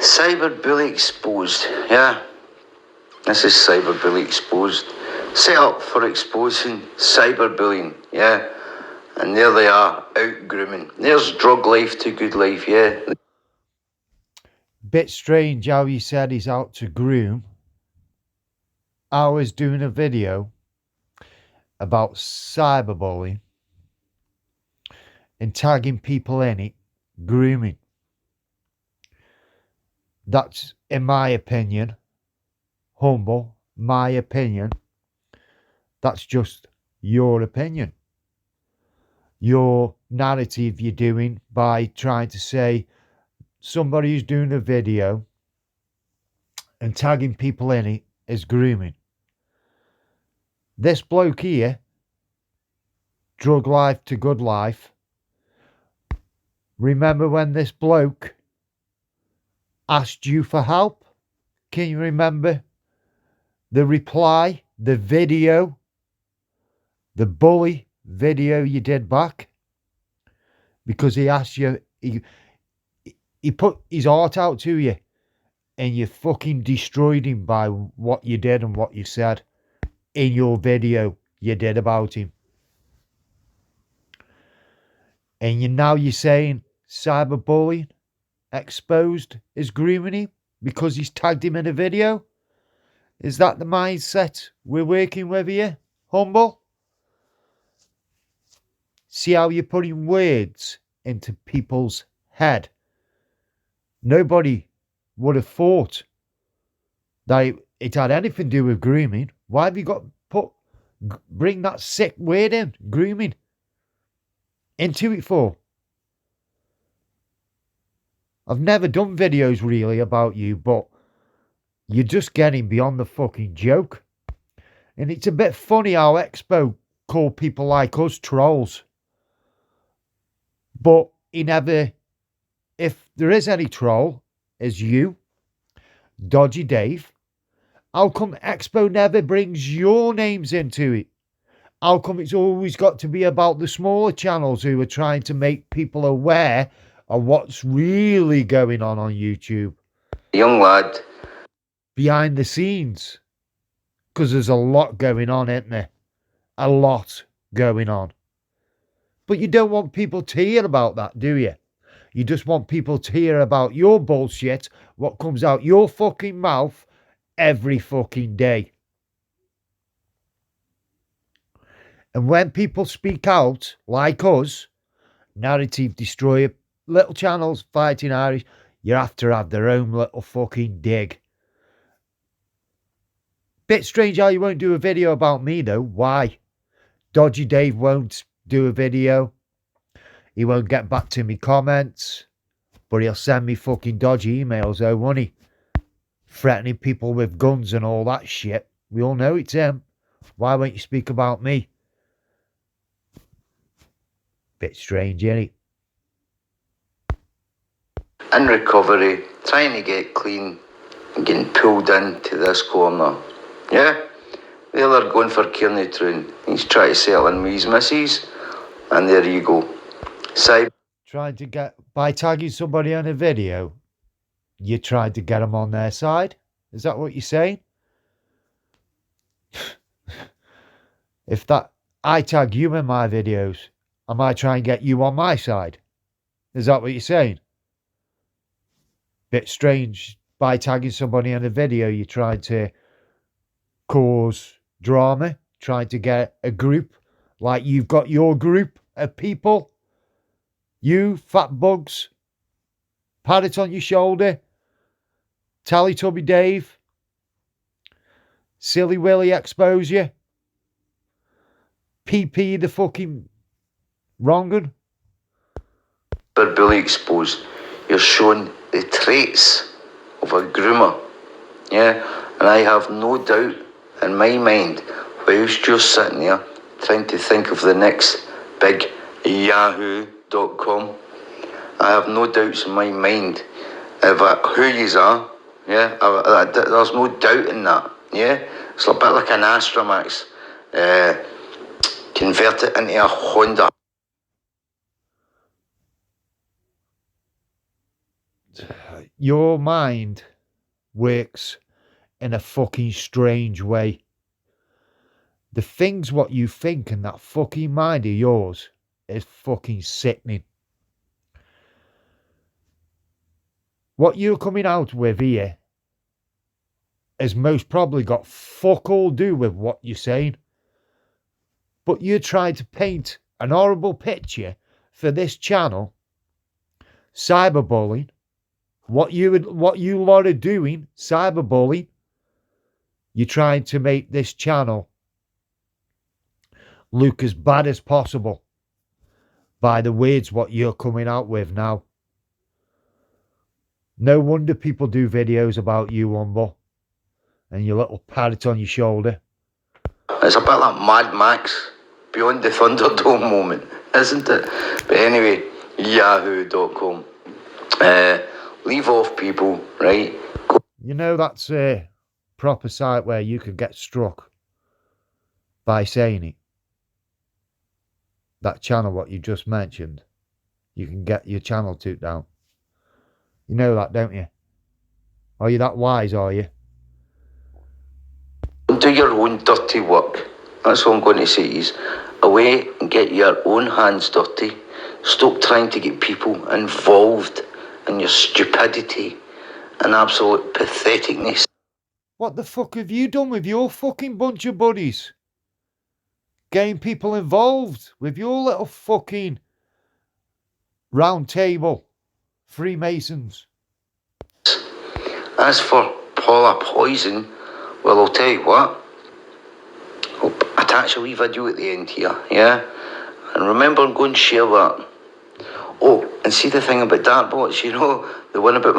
Cyberbully exposed. Yeah, this is cyberbully exposed. Set up for exposing cyberbullying. Yeah, and there they are, out grooming. There's drug life to good life. Yeah. Bit strange how he said he's out to groom. I was doing a video about cyberbullying and tagging people in it, grooming. That's, in my opinion, humble, my opinion. That's just your opinion. Your narrative you're doing by trying to say somebody who's doing a video and tagging people in it is grooming. This bloke here, drug life to good life. Remember when this bloke asked you for help? Can you remember the reply, the video, the bully video you did back? Because he asked you, he put his heart out to you and you fucking destroyed him by what you did and what you said in your video you did about him. And now you're saying cyberbullying exposed is grooming him because he's tagged him in a video? Is that the mindset we're working with here? Humble? See how you're putting words into people's head? Nobody would have thought that it had anything to do with grooming. Why have you got bring that sick word in, grooming, into it for? I've never done videos really about you, but you're just getting beyond the fucking joke. And it's a bit funny how Expo call people like us trolls. But he never, if there is any troll, is you, Dodgy Dave. How come Expo never brings your names into it? How come it's always got to be about the smaller channels who are trying to make people aware of what's really going on YouTube? Young lad. Behind the scenes. Because there's a lot going on, isn't there? A lot going on. But you don't want people to hear about that, do you? You just want people to hear about your bullshit, what comes out your fucking mouth every fucking day. And when people speak out, like us, narrative destroyer, little channels, fighting Irish, you have to have their own little fucking dig. Bit strange how you won't do a video about me though. Why? Dodgy Dave won't do a video. He won't get back to me comments. But he'll send me fucking dodgy emails though, won't he? Threatening people with guns and all that shit. We all know it's him. Why won't you speak about me? Bit strange, ain't it? In recovery, trying to get clean and getting pulled into this corner. Yeah? The other going for Kearney Troon. He's trying to settle in with his missus. And there you go. Trying to get, by tagging somebody on a video, you tried to get them on their side? Is that what you're saying? If that, I tag you in my videos, I might try and get you on my side. Is that what you're saying? Bit strange. By tagging somebody in a video, you tried to cause drama, trying to get a group, like you've got your group of people. You, Fat Bugs, pat it on your shoulder, Teletubby Dave, Silly Willy Exposure, PP the fucking wrong one. Bully exposed. You're showing the traits of a groomer. Yeah? And I have no doubt in my mind, whilst you're sitting there trying to think of the next big yahoo.com, I have no doubts in my mind about who yous are. Yeah? There's no doubt in that. Yeah? It's a bit like an Astramax. Convert it into a Honda. your mind works in a fucking strange way. The things what you think in that fucking mind of yours is fucking sickening. What you're coming out with here has most probably got fuck all do with what you're saying. But you're trying to paint an horrible picture for this channel. Cyberbullying. What you lot are doing, cyberbullying. You're trying to make this channel look as bad as possible by the words what you're coming out with now. No wonder people do videos about you, Humble, and your little parrot on your shoulder. It's a bit like Mad Max, Beyond the Thunderdome moment, isn't it? But anyway, yahoo.com. Leave off, people, right? You know that's a proper site where you could get struck by saying it. That channel what you just mentioned, you can get your channel took down. You know that, don't you? Are you that wise, are you? Do your own dirty work. That's what I'm going to say is, away and get your own hands dirty. Stop trying to get people involved in your stupidity and absolute patheticness. What the fuck have you done with your fucking bunch of buddies? Getting people involved with your little fucking round table Freemasons. As for Paula Poison, well, I'll tell you what. I'll attach a wee video at the end here, yeah? And remember, I'm going to share that. Oh, and see the thing about dartbots, you know, the one about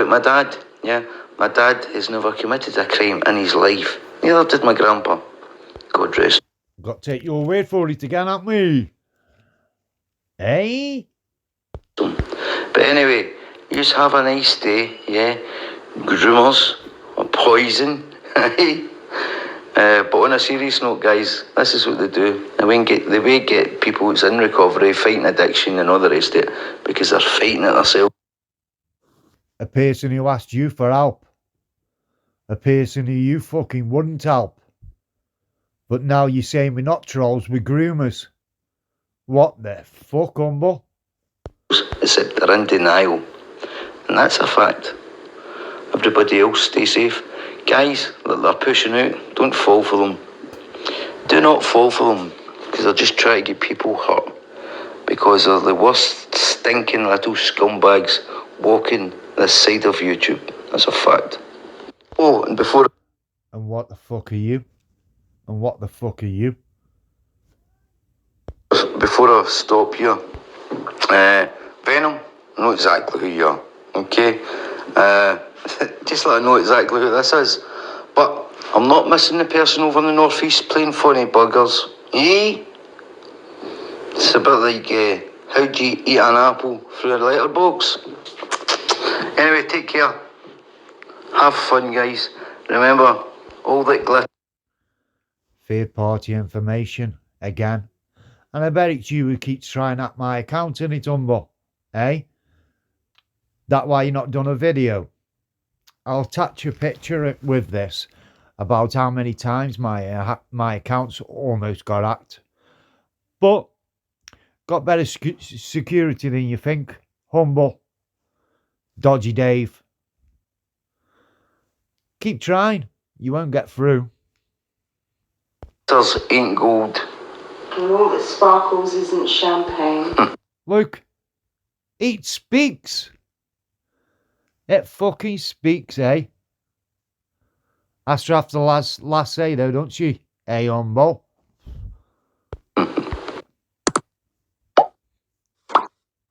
my dad, yeah? My dad has never committed a crime in his life. Neither did my grandpa. God rest. Got to take your word for it again, haven't we? Eh? But anyway, you just have a nice day, yeah? Groomers or poison, but on a serious note, guys, this is what they do. They will get people that's in recovery fighting addiction and all the rest of it because they're fighting it themselves. A person who asked you for help. A person who you fucking wouldn't help. But now you're saying we're not trolls, we're groomers. What the fuck, Humble? Except they're in denial. And that's a fact. Everybody else stay safe. Guys that they're pushing out, don't fall for them. Do not fall for them, because they're just trying to get people hurt. Because they're the worst stinking little scumbags walking this side of YouTube. That's a fact. Oh, and before... And what the fuck are you? And what the fuck are you? Before I stop here, Venom, I know exactly who you are, okay? Just let I know exactly who this is. But I'm not missing the person over in the northeast playing funny buggers. Eh? It's a bit like, how'd you eat an apple through a letterbox? Anyway, take care. Have fun, guys. Remember, all that glitter. Third party information, again. And I bet it's you who keeps trying at my account, innit, Humble? Eh? That why you not done a video? I'll attach a picture with this about how many times my account's almost got hacked. But got better security than you think. Humble. Dodgy Dave. Keep trying. You won't get through. Ain't gold. And all that sparkles isn't champagne. Look. It speaks. It fucking speaks, eh? Asked her after the last say, though, don't she? Eh, Humble?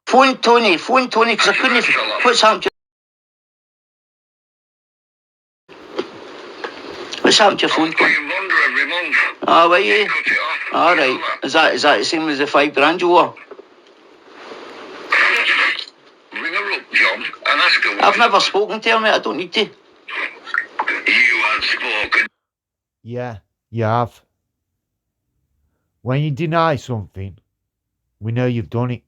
Phone Tony, because I couldn't... What's happened to... What's happened to your phone, Tony? Every month. Oh, were you? Cut it off. Alright. Is that the same as the £5 you were? Ring her up, John, and ask her. I've never spoken to her, mate. I don't need to. You have spoken. Yeah, you have. When you deny something, we know you've done it.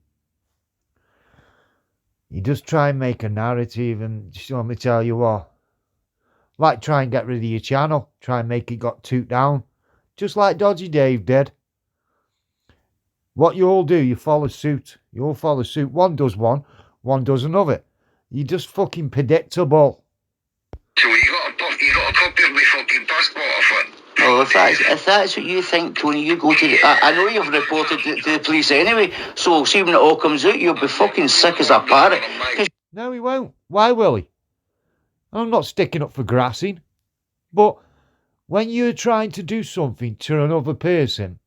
You just try and make a narrative, and just let me tell you what. Like try and get rid of your channel. Try and make it got toot down. Just like Dodgy Dave did. What you all do, you follow suit. You all follow suit. One does one does another. You're just fucking predictable. So you got a copy of my fucking passport off it. Well, if that's what you think, Tony, you go to the... I know you've reported it to the police anyway, so see when it all comes out, you'll be fucking sick as a parrot. No, he won't. Why will he? I'm not sticking up for grassing. But when you're trying to do something to another person,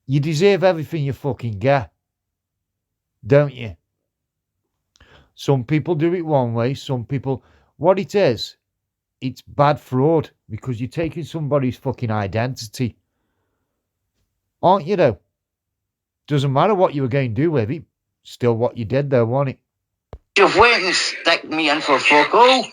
you deserve everything you fucking get. Don't you? Some people do it one way, some people... What it is, it's bad fraud because you're taking somebody's fucking identity. Aren't you, though? Doesn't matter what you were going to do with it. Still what you did, though, wasn't it? You've went and stuck me in for fuck all.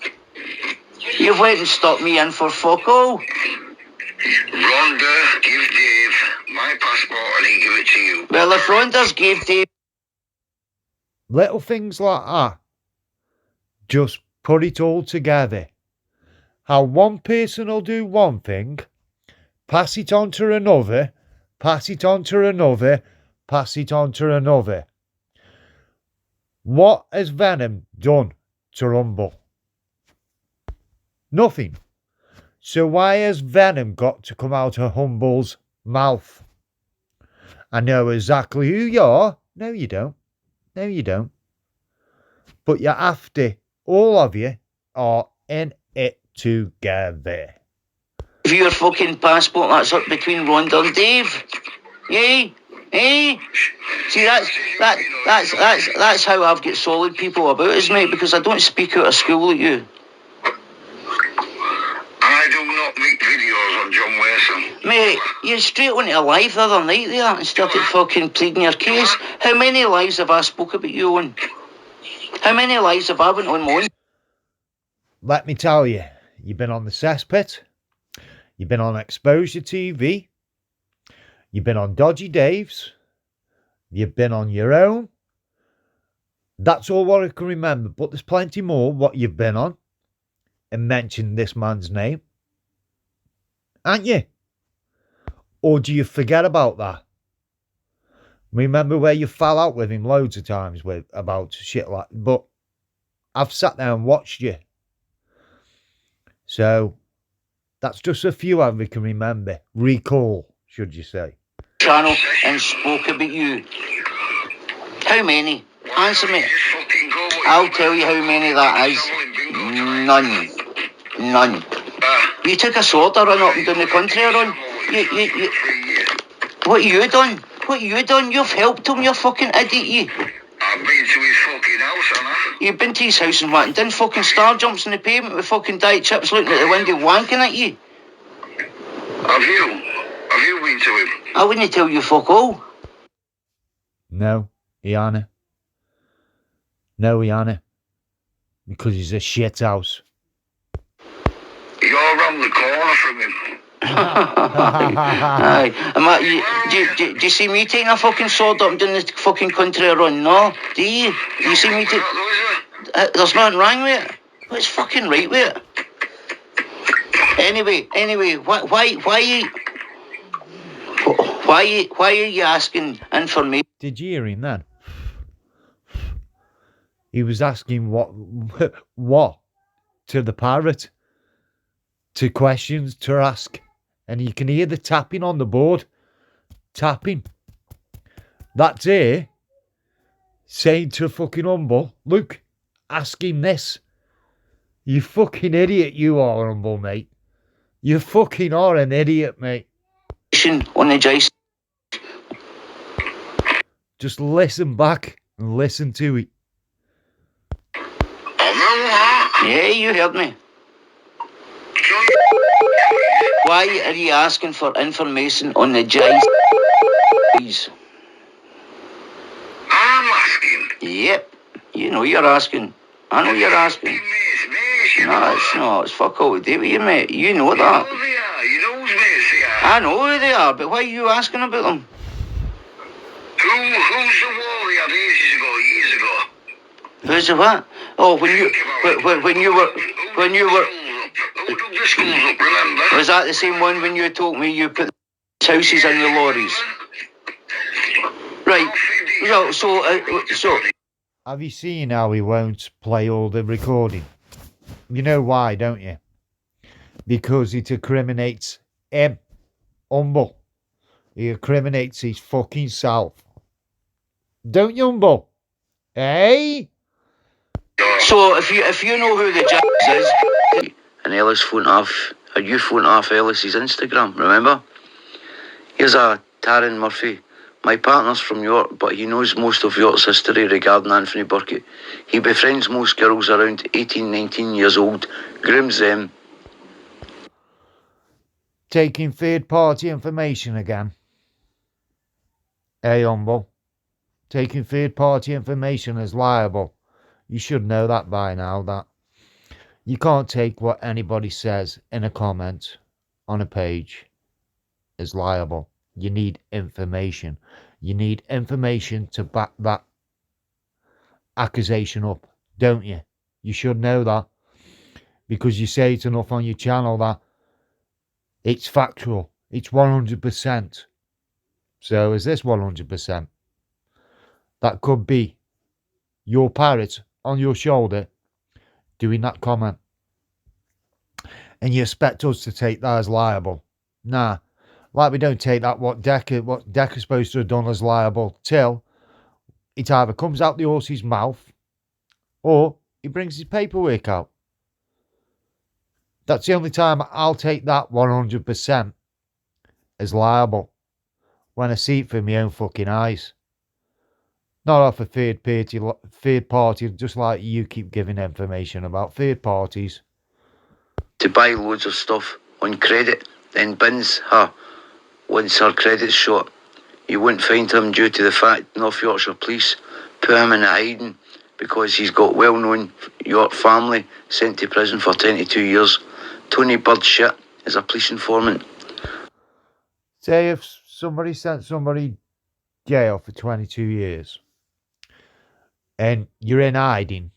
You've went and stuck me in for fuck all. Rhonda gave Dave my passport and he gave it to you. Well, if Ronda's gave Dave... Little things like that. Just put it all together. How one person will do one thing, pass it on to another, pass it on to another, pass it on to another. What has Venom done to Rumble? Nothing. So why has Venom got to come out of Humble's mouth? I know exactly who you are. No, you don't. No, you don't. But you're after, all of you are in it together. your fucking passport, that's up between Rhonda and Dave. Eh? Eh? See, that's how I've got solid people about us, mate, because I don't speak out of school like you. I do not make videos on John Wilson. Mate, you straight went to live the other night there and started fucking pleading your case. How many lives have I spoke about you on? How many lives have I went on my own? Let me tell you, you've been on the cesspit, you've been on Exposure TV, you've been on Dodgy Dave's, you've been on your own. That's all what I can remember, but there's plenty more what you've been on and mention this man's name. Aren't you? Or do you forget about that? Remember where you fell out with him loads of times with about shit like... But I've sat there and watched you. So, that's just a few I can remember. Recall, should you say. Channel and spoke about you. How many? Answer me. I'll tell you how many that is. None. None. You took a sword to run up and down the country, Ron. What you done? What you done? You've helped him, you fucking idiot, you. I've been to his fucking house, haven't I? You've been to his house and what? And done fucking star jumps on the pavement with fucking diet chips looking at the window wanking at you. Have you? Have you been to him? I wouldn't tell you fuck all. No, Iana. No, Iana. Because he's a shit house. You're around the corner from him. Aye. Do you see me taking a fucking sword up and doing the fucking country run? No? Do you? Do you see me take... there's nothing wrong with it. What's fucking right with it? Anyway, why are you asking information? Did you hear him then? He was asking what to the parrot, to questions to ask, and you can hear the tapping on the board, tapping. That's here saying to fucking Humble, look, ask him this. You fucking idiot, you are, Humble, mate. You fucking are an idiot, mate. On the Jason. Just listen back and listen to it. Yeah, you heard me. Why are you asking for information on the Jason? I'm asking. Yep, you know you're asking. I know you're asking. No, it's not. It's fuck all to do with you, mate. You know that. You know they are. You know whose mates they are. I know who they are, but why are you asking about them? Who's the war they had years ago? Who's the what? Oh, when you were Dug the schools up, remember? was that the same one when you told me you put houses in the lorries? Right. So Have you seen how he won't play all the recording? You know why, don't you? Because it incriminates him. Humble. He incriminates his fucking self. Don't you, Humble? Hey? So if you know who the jazz is, and Ellis phoned off, or you phoned off Ellis's Instagram, remember? Here's a Taryn Murphy. My partner's from York, but he knows most of York's history regarding Anthony Burkett. He befriends most girls around 18, 19 years old, grooms them. Taking third party information again. Hey, Humble. Taking third party information is liable. You should know that by now, that you can't take what anybody says in a comment on a page as liable. You need information. You need information to back that accusation up, don't you? You should know that, because you say it enough on your channel that it's factual. It's 100%. So is this 100%? That could be your parrot on your shoulder doing that comment. And you expect us to take that as liable. Nah. Like we don't take that what Decker's supposed to have done as liable till it either comes out the horse's mouth or he brings his paperwork out. That's the only time I'll take that 100% as liable, when I see it for my own fucking eyes. Not off a third party, just like you keep giving information about third parties. To buy loads of stuff on credit, then bins her once her credit's short. You won't find him due to the fact North Yorkshire Police put him in a hiding because he's got well-known York family sent to prison for 22 years. Tony Bird shit is a police informant. Say if somebody sent somebody jail for 22 years and you're in hiding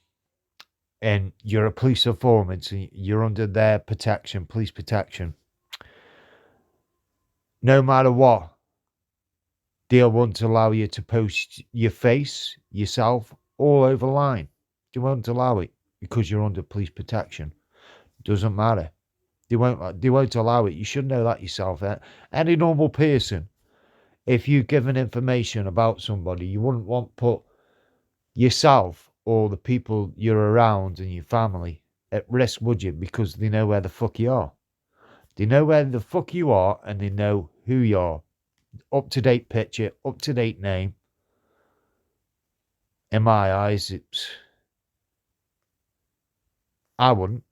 and you're a police informant and you're under their protection, police protection, no matter what, they won't allow you to post your face, yourself, all over line. They won't allow it because you're under police protection. Doesn't matter. They won't allow it. You should know that yourself. Any normal person, if you've given information about somebody, you wouldn't want put yourself or the people you're around and your family at risk, would you? Because they know where the fuck you are. They know where the fuck you are and they know who you are. Up-to-date picture, up-to-date name. In my eyes, I wouldn't.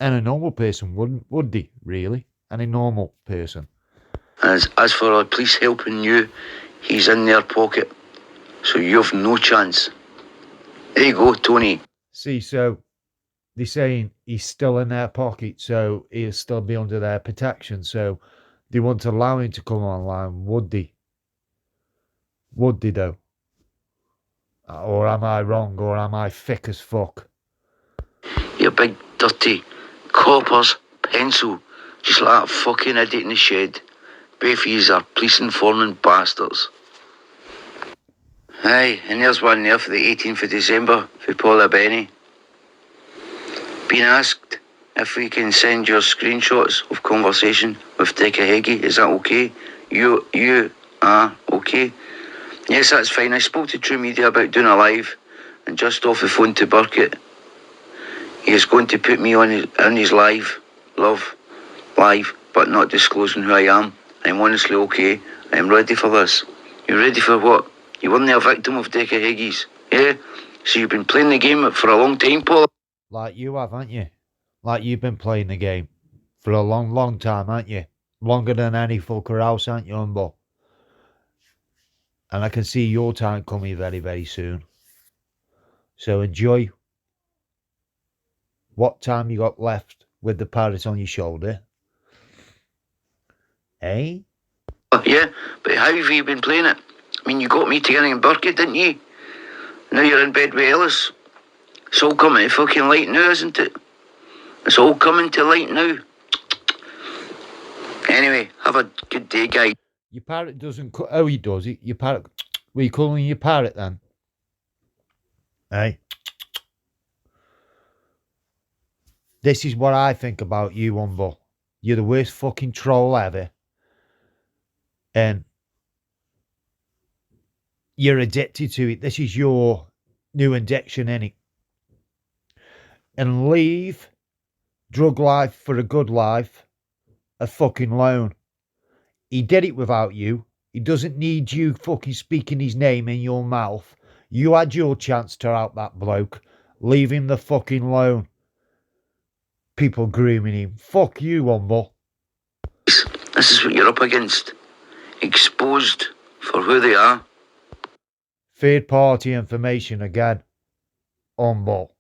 And a normal person wouldn't, would they, really? Any normal person. As for the police helping you, he's in their pocket. So you've no chance. There you go, Tony. See, so they're saying he's still in their pocket, so he'll still be under their protection. So they won't allow him to come online, would they? Would they, though? Or am I wrong, or am I thick as fuck? You big dirty copper's pencil. Just like that fucking idiot in the shed. Both of yous are police informant bastards. Aye, and there's one there for the 18th of December for Paula Benny. Being asked if we can send your screenshots of conversation with Decca Heggie. Is that okay? You are okay? Yes, that's fine. I spoke to True Media about doing a live and just off the phone to Burkett. He is going to put me on his live, but not disclosing who I am. I'm honestly okay. I'm ready for this. You ready for what? You weren't a victim of Decca Higgies, yeah? So you've been playing the game for a long time, Paul? Like you have, haven't you? Like you've been playing the game for a long, long time, haven't you? Longer than any fucker else, haven't you, Humble? And I can see your time coming very, very soon. So enjoy what time you got left with the parrot on your shoulder. Eh? Yeah, but how have you been playing it? I mean, you got me together in Burkett, didn't you? Now you're in bed with Ellis. It's all coming to fucking light now, isn't it? It's all coming to light now. Anyway, have a good day, guys. Your parrot doesn't... Oh, he does it. Your parrot... What are you calling your parrot, then? Hey? This is what I think about you, Umble. You're the worst fucking troll ever. And you're addicted to it. This is your new addiction, innit? And leave drug life for a good life a fucking loan. He did it without you. He doesn't need you fucking speaking his name in your mouth. You had your chance to out that bloke. Leave him the fucking loan. People grooming him. Fuck you, Umble. This is what you're up against. Exposed for who they are. Third party information again. Umble.